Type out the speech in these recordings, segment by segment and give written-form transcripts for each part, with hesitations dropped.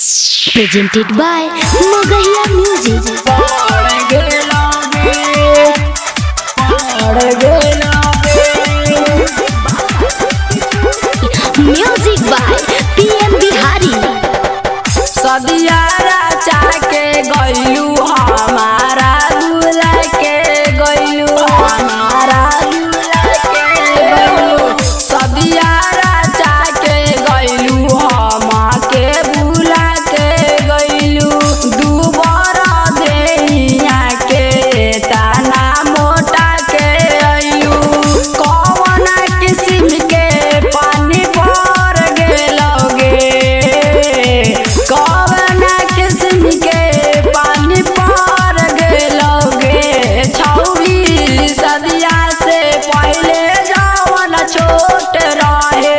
Presented by Magahiya Music. Music by PM Bihari. सदिया राजा के गइलू हमारा दूल्हा के गइलू हमारा दूल्हा के गइलू सदिया राजा के गइलू हम के भूला के गइलू दुबर देहिया के ताना मोटा के अइलू कौन किस्म के पानी पर गेलोगे कौन किस्म के पानी पर गेलोगे छौरी सदिया से पहले जवन छोट रहे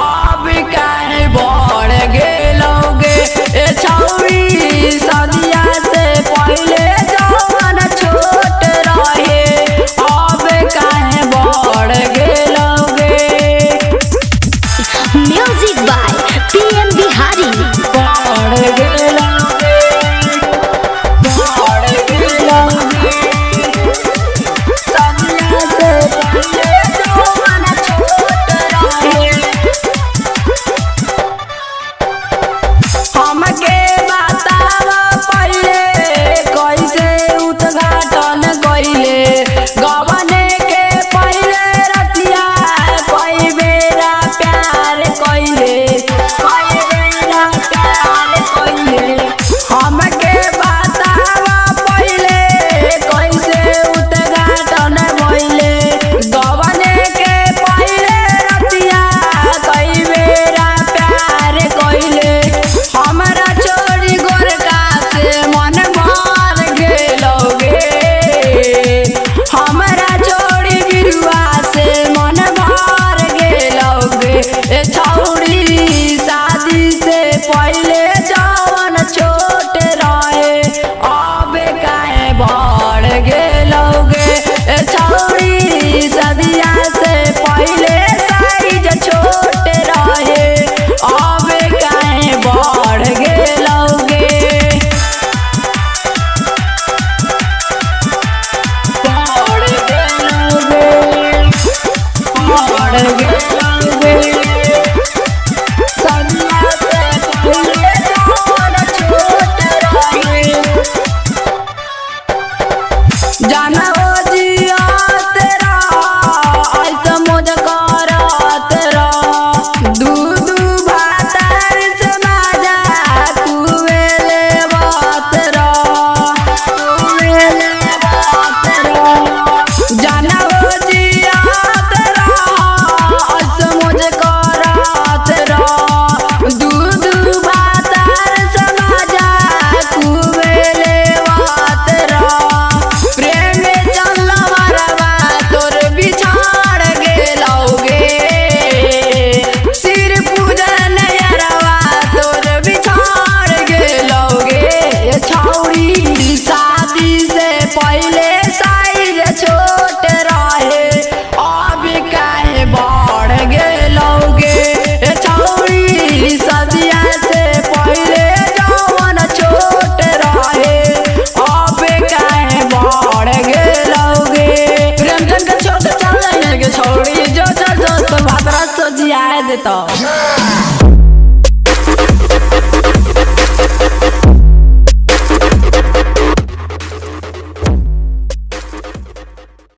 अब काहे बढ़ गेलोगे छौरी सदिया से पहले जवन छोट रहे अब काहे बढ़ गेलोगे Music by PM Bihari. बढ़ गेलोगे बढ़ गेलोगे सदिया से पहले जवन छोट रहे हमके बतावा पहिले कैसे उद्घाटन कइले गवने के पहिले रतिया कई बेरा प्यार कइले कई बेरा प्यार कइले हमके बतावा पहिले कैसे उद्घाटन भइले गवने के पहिले रतिया कई बेरा प्यार कइले हमरा छोड़ी गोरका से मन मार गेलोगे हमरा छोड़ी बिरुआ से मन मार गेलोगे छौड़ी शादी से पहले जवन छोट रहे अब काहे बढ़ गेलोगे छौड़ी सदिया से पहले साइज छोट रहे अब काहे बढ़ गेलोगे बढ़ गेलोगे बढ़ गेलोगे सदिया से पहले जवन छोट रहे जाना हो जियात रह ऐसा मोज करत रह दूध भातर से माजा कुवेले बात रह कुवेले बात रह जाना हो जियात रह ऐसा मोज करत रह दूध भातर से माजा कुवेले बात रह प्रेम चलवरवा तोर बिछाड़ गेलोगे सिर पूजन यरवा तोर बिछाड़ गेलोगे छौड़ी शादी से पहले साइज छोट रहे अब काहे बढ़ गेलोगे छौड़ी सदिया से पहले जवन छोट रहे अब काहे बढ़ गेलोगे प्रेम जन के छोट चल के छौड़ी जो जो जो तो भातरा सजिया देता